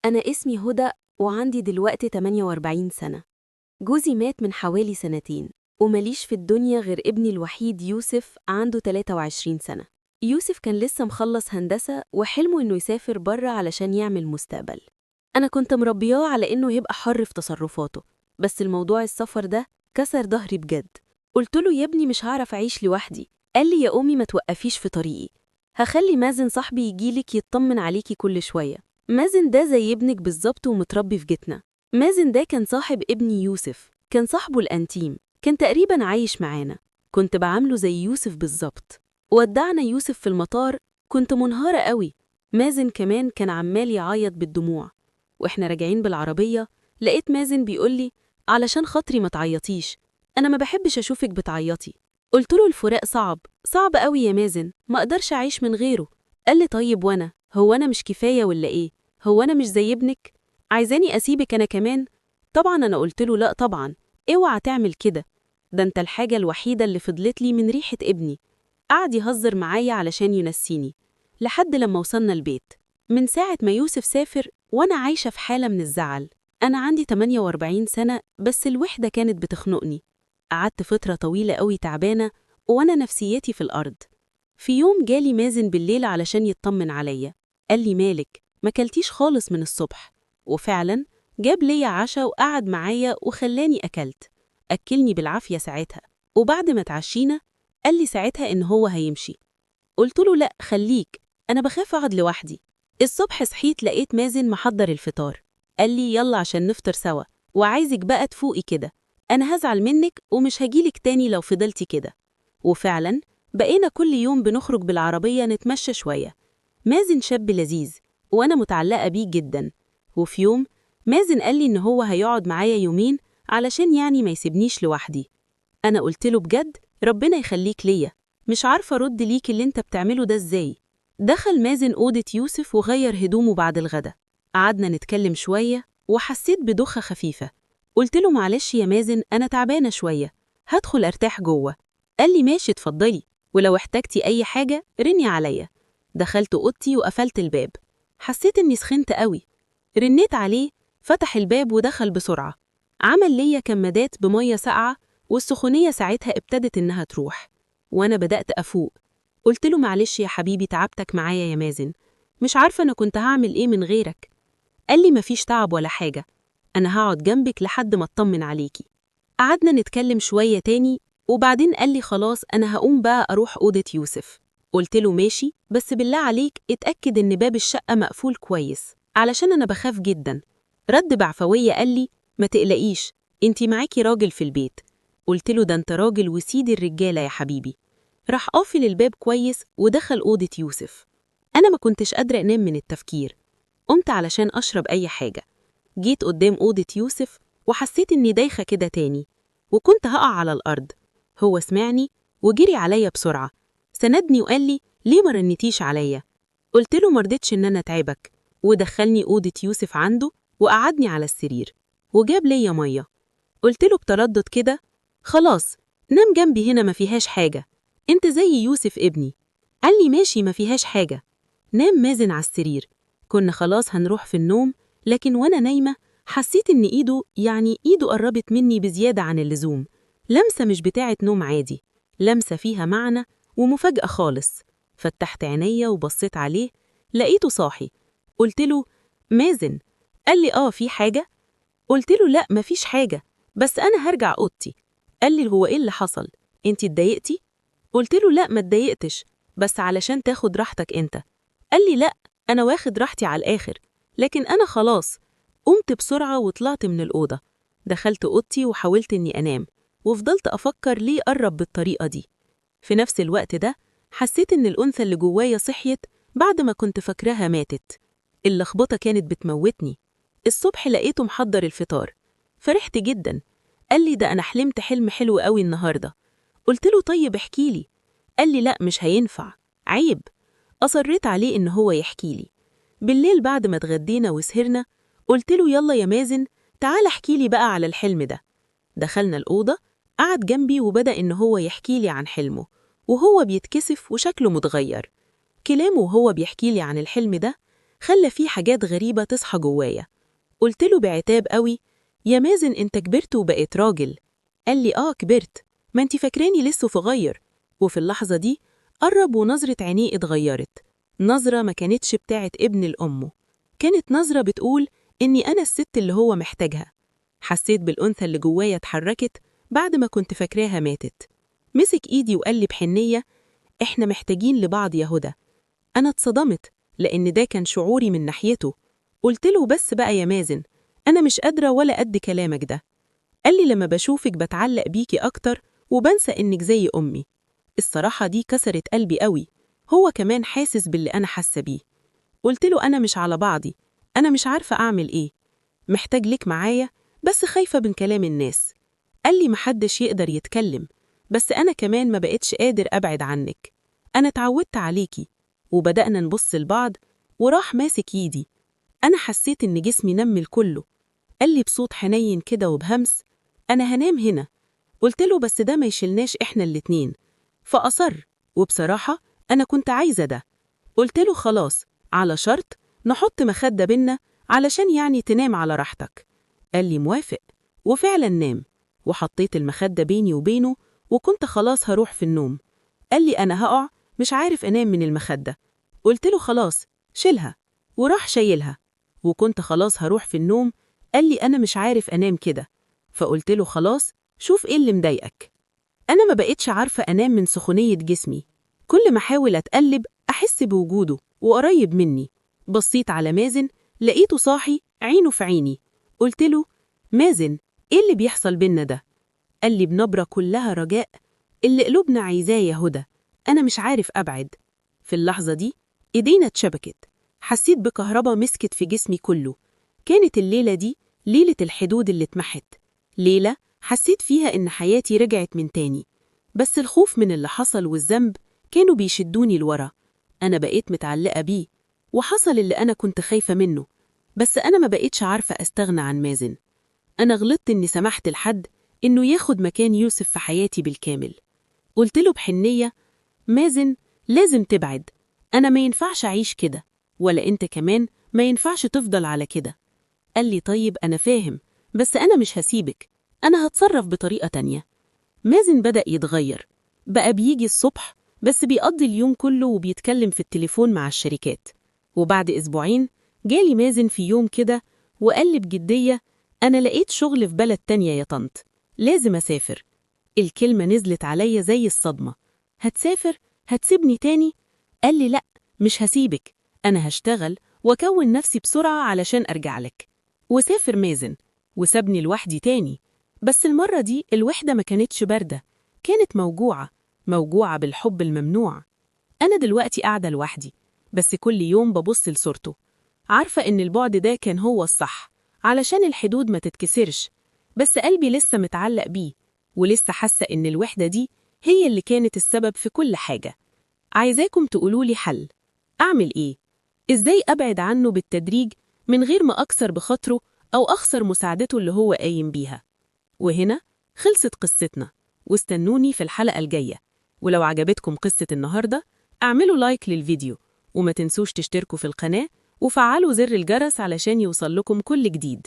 أنا اسمي هدى وعندي دلوقتي 48 سنة. جوزي مات من حوالي سنتين ومليش في الدنيا غير ابني الوحيد يوسف عنده 23 سنة. يوسف كان لسه مخلص هندسة وحلمه إنه يسافر بره علشان يعمل مستقبل. أنا كنت مربياه على إنه يبقى حر في تصرفاته، بس الموضوع السفر ده كسر ظهري بجد. قلت له يا ابني مش هعرف أعيش لوحدي. قال لي يا أمي ما توقفيش في طريقي، هخلي مازن صاحبي يجيلك يطمن عليكي كل شوية. مازن ده زي ابنك بالظبط ومتربي في جيتنا. مازن ده كان صاحب ابني يوسف، كان صاحبه الأنتيم، كان تقريبا عايش معانا. كنت بعامله زي يوسف بالظبط. ودعنا يوسف في المطار، كنت منهارة قوي. مازن كمان كان عمال يعيط بالدموع. واحنا راجعين بالعربية لقيت مازن بيقولي علشان خاطري ما تعيطيش، أنا ما بحبش أشوفك بتعيطي. قلت له الفراق صعب، صعب قوي يا مازن، ما أقدرش أعيش من غيره. قال لي طيب وأنا، هو أنا مش كفاية ولا إيه؟ هو أنا مش زي ابنك؟ عايزاني أسيبك أنا كمان؟ طبعا أنا قلت له لأ طبعا، اوعى تعمل كده، ده أنت الحاجة الوحيدة اللي فضلت لي من ريحة ابني. قعد يهزر معايا علشان ينسيني لحد لما وصلنا البيت. من ساعة ما يوسف سافر وأنا عايشة في حالة من الزعل. أنا عندي 48 سنة بس الوحدة كانت بتخنقني. قعدت فترة طويلة قوي تعبانة وأنا نفسيتي في الأرض. في يوم جالي مازن بالليل علشان يطمن عليا. قال لي مالك، ما كلتيش خالص من الصبح؟ وفعلا جاب ليا عشا وقعد معايا وخلاني أكلت. أكلني بالعافية ساعتها، وبعد ما اتعشينا قال لي ساعتها إن هو هيمشي. قلت له لأ خليك، أنا بخاف أقعد لوحدي. الصبح صحيت لقيت مازن محضر الفطار. قال لي يلا عشان نفطر سوا، وعايزك بقى تفوقي كده، أنا هزعل منك ومش هجيلك تاني لو فضلتي كده. وفعلا بقينا كل يوم بنخرج بالعربية نتمشى شوية. مازن شاب لذيذ وأنا متعلقة بيه جدا. وفي يوم مازن قال لي إن هو هيقعد معايا يومين علشان يعني ما يسيبنيش لوحدي. أنا قلت له بجد ربنا يخليك ليا، مش عارفة أرد ليك اللي أنت بتعمله ده إزاي. دخل مازن أوضة يوسف وغير هدومه بعد الغدا. قعدنا نتكلم شوية وحسيت بدوخة خفيفة. قلت له معلش يا مازن أنا تعبانة شوية، هدخل أرتاح جوه. قال لي ماشي اتفضلي، ولو احتجتي أي حاجة رني عليا. دخلت أوضتي وقفلت الباب. حسيت إني سخنت قوي. رنيت عليه، فتح الباب ودخل بسرعة. عمل ليا كمادات بمية ساقعة والسخونية ساعتها ابتدت إنها تروح. وأنا بدأت أفوق. قلت له معلش يا حبيبي تعبتك معايا يا مازن، مش عارفة أنا كنت هعمل إيه من غيرك. قال لي مفيش تعب ولا حاجة، أنا هقعد جنبك لحد ما أطمن عليكي. قعدنا نتكلم شوية تاني وبعدين قال لي خلاص أنا هقوم بقى أروح أوضة يوسف. قلت له ماشي، بس بالله عليك اتأكد إن باب الشقة مقفول كويس علشان أنا بخاف جدا. رد بعفوية قال لي ما تقلقيش، انتي معاكي راجل في البيت. قلت له ده انت راجل وسيد الرجالة يا حبيبي. راح قافل الباب كويس ودخل أوضة يوسف. أنا ما كنتش قادرة أنام من التفكير. قمت علشان أشرب أي حاجة. جيت قدام أوضة يوسف وحسيت إني دايخة كده تاني وكنت هقع على الأرض. هو سمعني وجري عليا بسرعة، سندني وقال لي ليه ما رنتيش عليا؟ قلت له مرضتش إن أنا أتعبك، ودخلني أوضة يوسف عنده وقعدني على السرير وجاب ليا مية. قلت له بتردد كده خلاص نام جنبي هنا ما فيهاش حاجة، انت زي يوسف ابني. قال لي ماشي ما فيهاش حاجة. نام مازن على السرير. كنا خلاص هنروح في النوم، لكن وانا نايمة حسيت ان ايده قربت مني بزيادة عن اللزوم. لمسة مش بتاعت نوم عادي، لمسة فيها معنى ومفاجأة خالص. فتحت عينيا وبصيت عليه، لقيته صاحي. قلت له مازن. قال لي في حاجة؟ قلت له لا مفيش حاجة، بس أنا هرجع أوضتي. قال لي هو إيه اللي حصل؟ أنتي اتضايقتي؟ قلت له لا ما اتضايقتش، بس علشان تاخد راحتك أنت. قال لي لا أنا واخد راحتي على الآخر، لكن أنا خلاص. قمت بسرعة وطلعت من الأوضة. دخلت أوضتي وحاولت إني أنام، وفضلت أفكر ليه قرب بالطريقة دي. في نفس الوقت ده حسيت إن الأنثى اللي جوايا صحيت بعد ما كنت فاكراها ماتت. اللخبطة كانت بتموتني. الصبح لقيته محضر الفطار، فرحت جدا. قال لي ده أنا حلمت حلم حلو قوي النهاردة. قلت له طيب احكيلي. قال لي لا مش هينفع، عيب. أصريت عليه إن هو يحكيلي. بالليل بعد ما اتغدينا وسهرنا قلت له يلا يا مازن تعال احكيلي بقى على الحلم ده. دخلنا الأوضة، قعد جنبي وبدأ إن هو يحكيلي عن حلمه وهو بيتكسف وشكله متغير. كلامه وهو بيحكيلي عن الحلم ده خلى فيه حاجات غريبة تصحى جوايا. قلت له بعتاب قوي: يا مازن انت كبرت وبقيت راجل. قال لي كبرت، ما انت فاكراني لسه صغير. وفي اللحظة دي قرب ونظرة عينيه اتغيرت، نظرة ما كانتش بتاعت ابن لأمه، كانت نظرة بتقول إني أنا الست اللي هو محتاجها. حسيت بالأنثى اللي جوايا اتحركت بعد ما كنت فاكراها ماتت. مسك إيدي وقال لي بحنية: إحنا محتاجين لبعض يا هدى. أنا اتصدمت لأن ده كان شعوري من ناحيته. قلت له: بس بقى يا مازن، أنا مش قادرة ولا قد كلامك ده. قال لي: لما بشوفك بتعلق بيكي أكتر وبنسى إنك زي أمي. الصراحة دي كسرت قلبي قوي، هو كمان حاسس باللي أنا حاسة بيه. قلت له: أنا مش على بعضي، أنا مش عارفة أعمل إيه، محتاج لك معايا بس خايفة من كلام الناس. قال لي: محدش يقدر يتكلم، بس أنا كمان ما بقتش قادر أبعد عنك، أنا اتعودت عليكي. وبدأنا نبص لبعض وراح ماسك يدي. أنا حسيت إن جسمي نمل كله. قال لي بصوت حنين كده وبهمس: أنا هنام هنا. قلت له: بس ده ما يشيلناش إحنا الاتنين. فأصر، وبصراحة أنا كنت عايزة ده. قلت له: خلاص، على شرط نحط مخدة بينا علشان يعني تنام على راحتك. قال لي: موافق. وفعلا نام، وحطيت المخدة بيني وبينه وكنت خلاص هروح في النوم. قال لي: أنا هقع، مش عارف أنام من المخدة. قلت له: خلاص شيلها. وراح شايلها، وكنت خلاص هروح في النوم. قال لي: أنا مش عارف أنام كده. فقلت له: خلاص شوف إيه اللي مضايقك. أنا ما بقتش عارفة أنام من سخونية جسمي، كل ما أحاول أتقلب أحس بوجوده وقريب مني. بصيت على مازن لقيته صاحي، عينه في عيني. قلت له: مازن، إيه اللي بيحصل بينا ده؟ قال لي بنبرة كلها رجاء: اللي قلوبنا عايزاه يا هدى، أنا مش عارف أبعد. في اللحظة دي إيدينا اتشبكت، حسيت بكهربا مسكت في جسمي كله. كانت الليلة دي ليلة الحدود اللي اتمحت، ليلة حسيت فيها إن حياتي رجعت من تاني. بس الخوف من اللي حصل والذنب كانوا بيشدوني لورا. أنا بقيت متعلقة بيه، وحصل اللي أنا كنت خايفة منه. بس أنا ما بقيتش عارفة أستغنى عن مازن. أنا غلطت إني سمحت لحد إنه ياخد مكان يوسف في حياتي بالكامل. قلت له بحنية: مازن، لازم تبعد، أنا ما ينفعش أعيش كده، ولا أنت كمان ما ينفعش تفضل على كده. قال لي: طيب أنا فاهم، بس أنا مش هسيبك، أنا هتصرف بطريقة تانية. مازن بدأ يتغير، بقى بيجي الصبح بس بيقضي اليوم كله وبيتكلم في التليفون مع الشركات. وبعد أسبوعين جالي مازن في يوم كده وقال لي بجدية: أنا لقيت شغل في بلد تانية يا طنط، لازم أسافر. الكلمة نزلت عليا زي الصدمة. هتسافر؟ هتسيبني تاني؟ قال لي: لأ، مش هسيبك، أنا هشتغل وأكون نفسي بسرعة علشان أرجع لك. وسافر مازن وسابني لوحدي تاني. بس المرة دي الوحدة ما كانتش باردة، كانت موجوعة بالحب الممنوع. أنا دلوقتي قاعدة لوحدي، بس كل يوم ببص لصورته، عارفة إن البعد ده كان هو الصح علشان الحدود ما تتكسرش. بس قلبي لسه متعلق بيه، ولسه حاسة إن الوحدة دي هي اللي كانت السبب في كل حاجة. عايزاكم تقولولي حل، أعمل إيه؟ إزاي أبعد عنه بالتدريج من غير ما أكسر بخاطره أو أخسر مساعدته اللي هو قايم بيها؟ وهنا خلصت قصتنا، واستنوني في الحلقة الجاية. ولو عجبتكم قصة النهاردة اعملوا لايك للفيديو، وما تنسوش تشتركوا في القناة وفعلوا زر الجرس علشان يوصل لكم كل جديد.